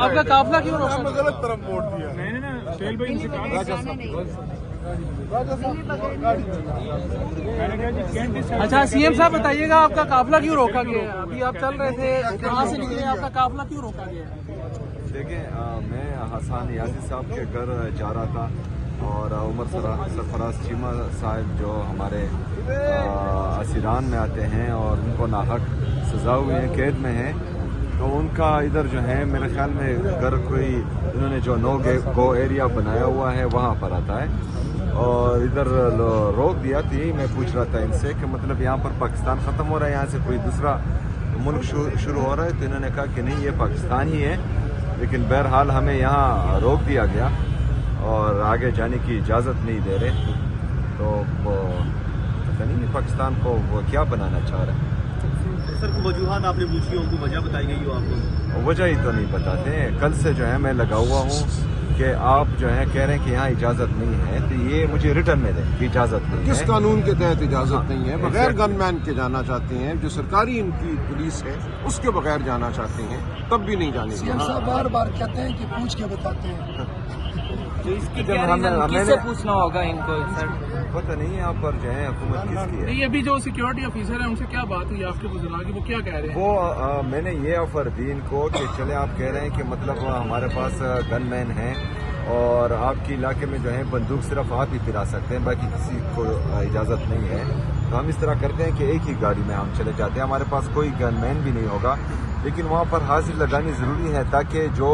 आपका काफिला क्यों रोका? गलत तरफ मोड़ दिया। मैंने ना शेल भाई इनसे कहा अच्छा सीएम साहब बताइएगा आपका काफिला क्यों रोका गया है? अभी आप चल रहे थे, कहाँ से निकले, आपका काफिला क्यों रोका गया है? देखें, मैं हसन यासी साहब के घर जा रहा था और उमर सरफराज चीमा साहब जो हमारे असीरान में आते हैं और उनको नाहक सजा हुए हैं, कैद में हैं, तो उनका इधर जो है मेरे ख्याल में घर कोई इन्होंने जो नो गो एरिया बनाया हुआ है वहाँ पर आता है और इधर रोक दिया थी। मैं पूछ रहा था इनसे कि मतलब यहाँ पर पाकिस्तान ख़त्म हो रहा है, यहाँ से कोई दूसरा मुल्क शुरू हो रहा है, तो इन्होंने कहा कि नहीं, ये पाकिस्तान ही है। लेकिन बहरहाल हमें यहाँ रोक दिया गया और आगे जाने की इजाज़त नहीं दे रहे। तो वो पता नहीं पाकिस्तान को वो क्या बनाना चाह रहे हैं। सर, वजूहात आपने पूछी, उनको वजह बताई गई हो आपको? वजह ही तो नहीं बताते। कल से जो है मैं लगा हुआ हूँ कि आप जो है कह रहे हैं कि यहाँ इजाज़त नहीं है, तो ये मुझे रिटर्न में दें कि इजाज़त नहीं है। किस कानून के तहत इजाजत नहीं है? बगैर गनमैन के जाना चाहते हैं, जो सरकारी इनकी पुलिस है उसके बगैर जाना चाहते हैं, तब भी नहीं जाने सीएम साहब बार बार कहते हैं कि पूछ के बताते हैं। तो इसकी किससे पूछना होगा इनको सर? पता नहीं यहाँ पर जो है हुकूमत किसकी है। नहीं, अभी जो सिक्योरिटी ऑफिसर है उनसे क्या बात हुई आपके बुजुर्ग की, वो क्या कह रहे हैं? वो मैंने ये ऑफर दी इनको कि चले, आप कह रहे हैं कि मतलब हमारे पास गनमैन हैं और आपके इलाके में जो है बंदूक सिर्फ आप ही फिरा सकते हैं, बाकी किसी को इजाज़त नहीं है। तो हम इस तरह करते हैं कि एक ही गाड़ी में हम चले जाते हैं, हमारे पास कोई गनमैन भी नहीं होगा, लेकिन वहाँ पर हाजिर लगानी ज़रूरी है ताकि जो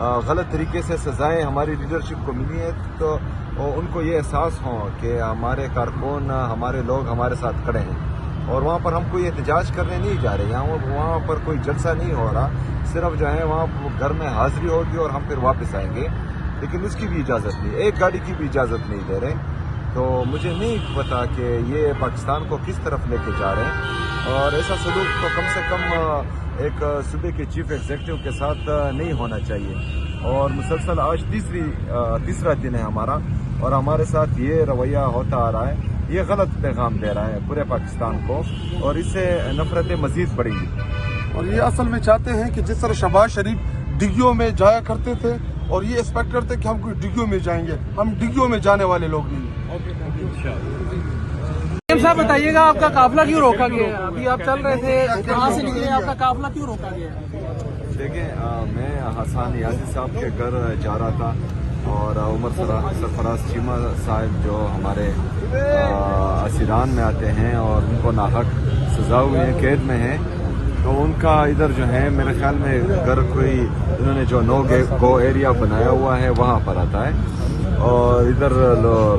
गलत तरीके से सज़ाएं हमारी लीडरशिप को मिली है तो उनको ये एहसास हो कि हमारे कारकुन, हमारे लोग हमारे साथ खड़े हैं। और वहाँ पर हम कोई एहतजाज करने नहीं जा रहे, वहाँ पर कोई जलसा नहीं हो रहा, सिर्फ जो है वहाँ घर में हाजिरी होगी और हम फिर वापस आएंगे, लेकिन उसकी भी इजाज़त नहीं, एक गाड़ी की भी इजाज़त नहीं दे रहे। तो मुझे नहीं पता कि ये पाकिस्तान को किस तरफ लेके जा रहे हैं, और ऐसा सलूक तो कम से कम एक सूबे के चीफ एग्जीक्यूटिव के साथ नहीं होना चाहिए। और मुसलसल आज तीसरा दिन है हमारा, और हमारे साथ ये रवैया होता आ रहा है, ये गलत पैगाम दे रहा है पूरे पाकिस्तान को, और इससे नफरतें मजीद बढ़ेंगी। और ये असल में चाहते हैं कि जिस तरह शहबाज शरीफ डिग्गियों में जाया करते थे और ये एक्सपेक्ट करते कि हम कोई डिग्गियों में जाएंगे, हम डिग्गियों में जाने वाले लोग नहीं। सीएम साहब बताइएगा आपका काफिला क्यों रोका गया है? अभी आप चल रहे थे, कहाँ से निकले, आपका काफिला क्यों रोका गया है? देखें, मैं हसन यासी साहब के घर जा रहा था और उमर सरफराज चीमा साहब जो हमारे असीरान में आते हैं और उनको नाहक सजा हुए हैं, कैद में हैं, तो उनका इधर जो है मेरे ख्याल में घर कोई इन्होंने जो नो गो एरिया बनाया हुआ है वहाँ पर आता है और इधर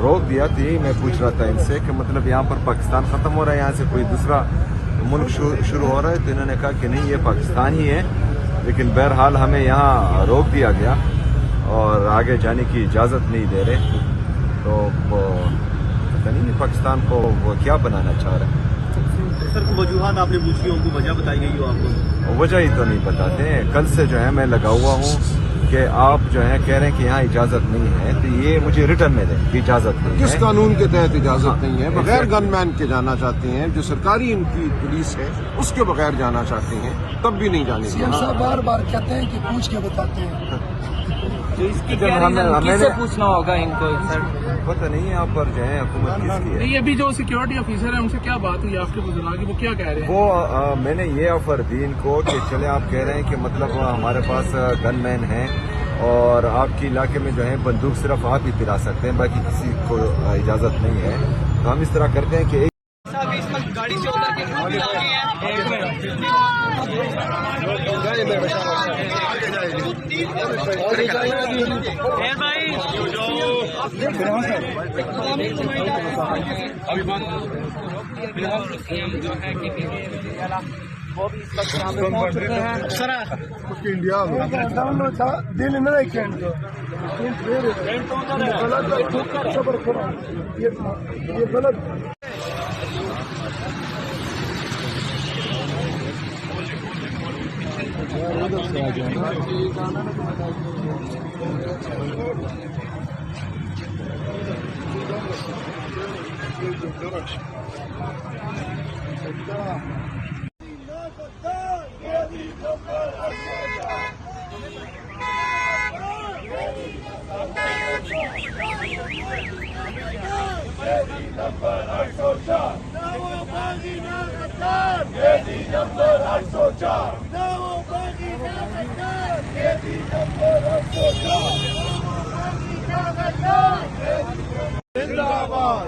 रोक दिया थी। मैं पूछ रहा था इनसे कि मतलब यहाँ पर पाकिस्तान ख़त्म हो रहा है, यहाँ से कोई दूसरा मुल्क शुरू हो रहा है, तो इन्होंने कहा कि नहीं, ये पाकिस्तान ही है। लेकिन बहरहाल हमें यहाँ रोक दिया गया और आगे जाने की इजाज़त नहीं दे रहे। तो वो पता नहीं पाकिस्तान को वो क्या बनाना चाह रहे हैं। सर, वजूहात आपने पूछी, उनको वजह बताई गई हो आपको? वजह ही तो नहीं बताते। कल से जो है मैं लगा हुआ हूँ कि आप जो है कह रहे हैं कि यहाँ इजाज़त नहीं है, तो ये मुझे रिटर्न में दें कि इजाज़त नहीं है। किस कानून के तहत इजाजत नहीं है? बगैर गनमैन के जाना चाहते हैं, जो सरकारी इनकी पुलिस है उसके बगैर जाना चाहते हैं, तब भी नहीं जाने। सीएम साहब बार बार कहते हैं कि पूछ के बताते हैं। तो इसकी किससे पूछना होगा इनको सर? पता नहीं यहाँ पर जो है हुकूमत किसकी है। नहीं, अभी जो सिक्योरिटी ऑफिसर है उनसे क्या बात हुई आपके बुजुर्ग की, वो क्या कह रहे हैं? वो मैंने ये ऑफर दी इनको कि चले, आप कह रहे हैं कि मतलब हमारे पास गनमैन हैं और आपके इलाके में जो है बंदूक सिर्फ आप ही फिरा सकते हैं, बाकी किसी को इजाज़त नहीं है। तो हम इस तरह करते हैं कि गाड़ी से उतर के वो भी इस वक्त यहाँ पे पहुंच चुके हैं। इंडिया दिल ये गलत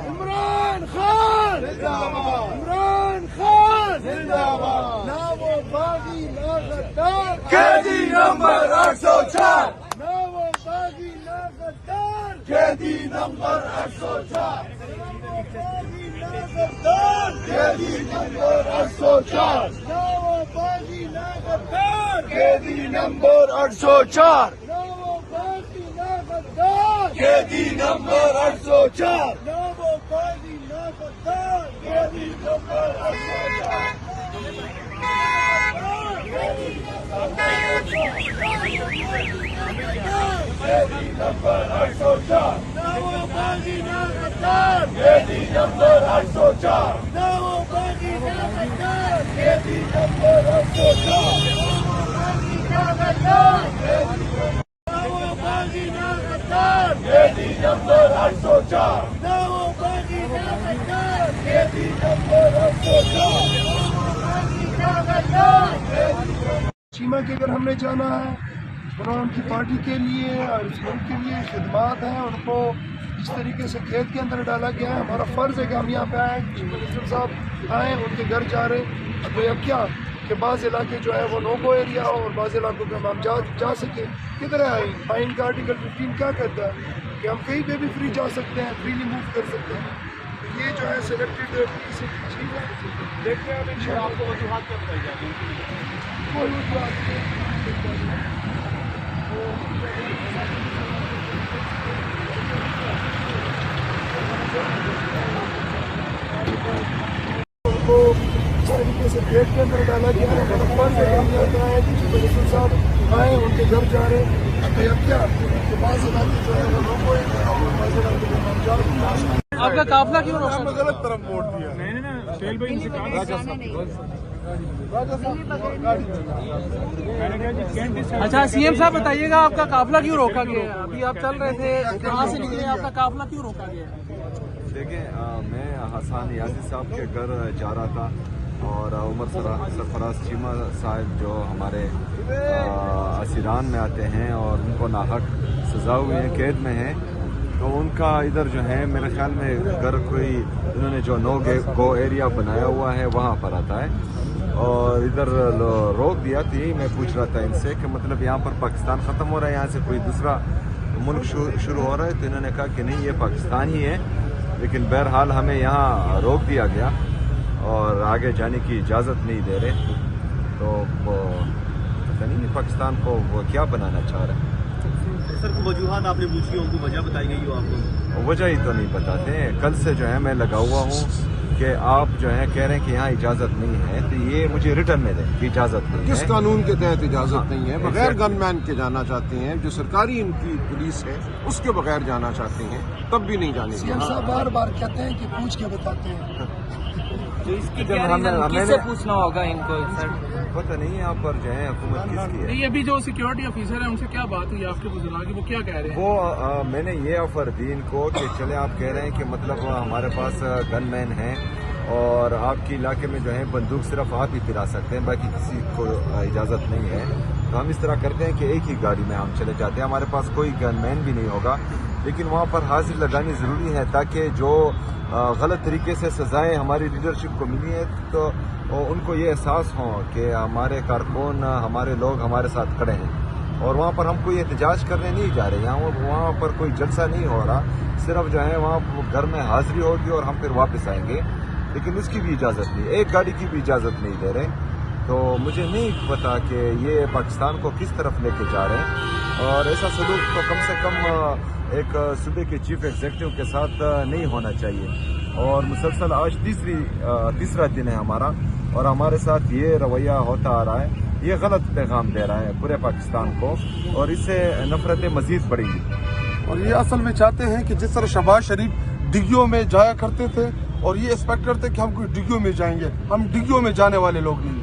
عمران خان عمران خان نہ وہ باغی نہ غدار قیدی نمبر 804 نہ وہ باغی نہ غدار قیدی نمبر 804 قیدی نمبر 804 نہ وہ باغی نہ غدار قیدی نمبر 804 نہ وہ باغی نہ غدار قیدی نمبر 804 نہ وہ باغی نہ غدار قیدی نمبر 804 نہ وہ باغی نہ غدار قیدی نمبر 804 نہ وہ باغی نہ غدار قیدی نمبر 804 نہ وہ باغی نہ غدار قیدی نمبر 804 نہ وہ باغی نہ غدار قیدی نمبر 804 چیمہ کے اگر ہم نے جانا ہے ان کی پارٹی کے لیے اور اس ملک کے لیے خدمات ہیں، ان کو جس طریقے سے قید کے اندر ڈالا گیا ہے، ہمارا فرض ہے کہ ہم یہاں پہ آئیں، منسٹر صاحب آئیں، ان کے گھر جا رہے ہیں۔ اب کیا کہ بعض علاقے جو ہے وہ نو گو ایریا ہو اور بعض علاقوں پہ ہم جا سکیں، کدھر آئیں؟ آئین کا آرٹیکل 15 کیا کہتا ہے کہ ہم کہیں پہ بھی فری جا سکتے ہیں، فریلی موو کر سکتے ہیں۔ یہ جو ہے سلیکٹڈ چیز ہے، دیکھتے ہیں ان شاء اللہ وجوہات کیا بتائی جاتی ہیں؟ کو اس طریقے سے پیٹ کے اندر ڈالا گیا ہے، ہمارا فرض ہے ہم جاتا ہے کہ منسٹر صاحب آئیں، ان کے گھر جا رہے ہیں۔ اب کیا کہ بعض علاقے جو ہے وہ لوگوں اور بعض علاقے میں ہم جا رہے ہیں۔ آپ کا قافلہ کیوں روکا؟ ہم نے غلط طرف موڑ دیا۔ اچھا CM صاحب بتائیے گا آپ کا قافلہ کیوں روکا گیا ہے؟ ابھی آپ چل رہے تھے، کہاں سے نکلے؟ آپ کا قافلہ کیوں روکا گیا ہے؟ دیکھیں میں حسان یاسین صاحب کے گھر جا رہا تھا اور عمر سرفراز چیمہ صاحب جو ہمارے اسیران میں آتے ہیں اور ان کو ناحق سزا ہوئی ہیں، قید میں ہیں، تو ان کا ادھر جو ہے میرے خیال میں گھر کوئی انہوں نے جو نو گو ایریا بنایا ہوا ہے وہاں پر آتا ہے، اور ادھر روک دیا تھی۔ میں پوچھ رہا تھا ان سے کہ مطلب یہاں پر پاکستان ختم ہو رہا ہے، یہاں سے کوئی دوسرا ملک شروع ہو رہا ہے، تو انہوں نے کہا کہ نہیں یہ پاکستان ہی ہے، لیکن بہرحال ہمیں یہاں روک دیا گیا اور آگے جانے کی اجازت نہیں دے رہے۔ تو وہ پتہ نہیں پاکستان کو وہ کیا بنانا چاہ رہے ہیں۔ سر وجوہات آپ نے پوچھی، ان کو وجہ بتائی گئی ہو آپ کو؟ وجہ ہی تو نہیں بتاتے۔ کل سے جو ہے میں لگا ہوا ہوں کہ آپ جو ہے کہہ رہے ہیں کہ یہاں اجازت نہیں ہے، تو یہ مجھے ریٹرن میں دیں کہ اجازت نہیں ہے۔ کس قانون کے تحت اجازت نہیں ہے؟ بغیر گن مین کے جانا چاہتے ہیں، جو سرکاری ان کی پولیس ہے اس کے بغیر جانا چاہتے ہیں، تب بھی نہیں جانے CM صاحب بار بار کہتے ہیں کہ پوچھ کے بتاتے ہیں۔ کس سے پوچھنا ہوگا ان کو؟ پتہ نہیں یہاں پر جو ہے حکومت کس کی ہے۔ نہیں، ابھی جو سیکیورٹی آفیسر ہیں ان سے کیا بات ہوئی آپ کے بزرگوں کی؟ وہ کیا کہہ رہے ہیں؟ وہ میں نے یہ آفر دی ان کو کہ چلے آپ کہہ رہے ہیں کہ مطلب ہمارے پاس گن مین ہیں اور آپ کے علاقے میں جو ہے بندوق صرف آپ ہی پھرا سکتے ہیں، باقی کسی کو اجازت نہیں ہے، تو ہم اس طرح کرتے ہیں کہ ایک ہی گاڑی میں ہم چلے جاتے ہیں، ہمارے پاس کوئی گن مین بھی نہیں ہوگا، لیکن وہاں پر حاضری لگانی ضروری ہے تاکہ جو غلط طریقے سے سزائیں ہماری لیڈرشپ کو ملی ہیں تو ان کو یہ احساس ہو کہ ہمارے کارکن ہمارے لوگ ہمارے ساتھ کھڑے ہیں، اور وہاں پر ہم کوئی احتجاج کرنے نہیں جا رہے، وہاں پر کوئی جلسہ نہیں ہو رہا، صرف جو ہے وہاں گھر میں حاضری ہوگی اور ہم پھر واپس آئیں گے، لیکن اس کی بھی اجازت نہیں، ایک گاڑی کی بھی اجازت نہیں دے رہے۔ تو مجھے نہیں پتا کہ یہ پاکستان کو کس طرف لے کے جا رہے ہیں، اور ایسا سلوک تو کم سے کم ایک صوبے کے چیف ایگزیکٹو کے ساتھ نہیں ہونا چاہیے، اور مسلسل آج تیسرا دن ہے ہمارا، اور ہمارے ساتھ یہ رویہ ہوتا آ رہا ہے، یہ غلط پیغام دے رہا ہے پورے پاکستان کو، اور اس سے نفرتیں مزید بڑھیں گی۔ اور یہ اصل میں چاہتے ہیں کہ جس طرح شہباز شریف ڈگیوں میں جایا کرتے تھے اور یہ ایکسپیکٹ کرتے کہ ہم کوئی ڈگیوں میں جائیں گے، ہم ڈگیوں میں جانے والے لوگ نہیں ہیں۔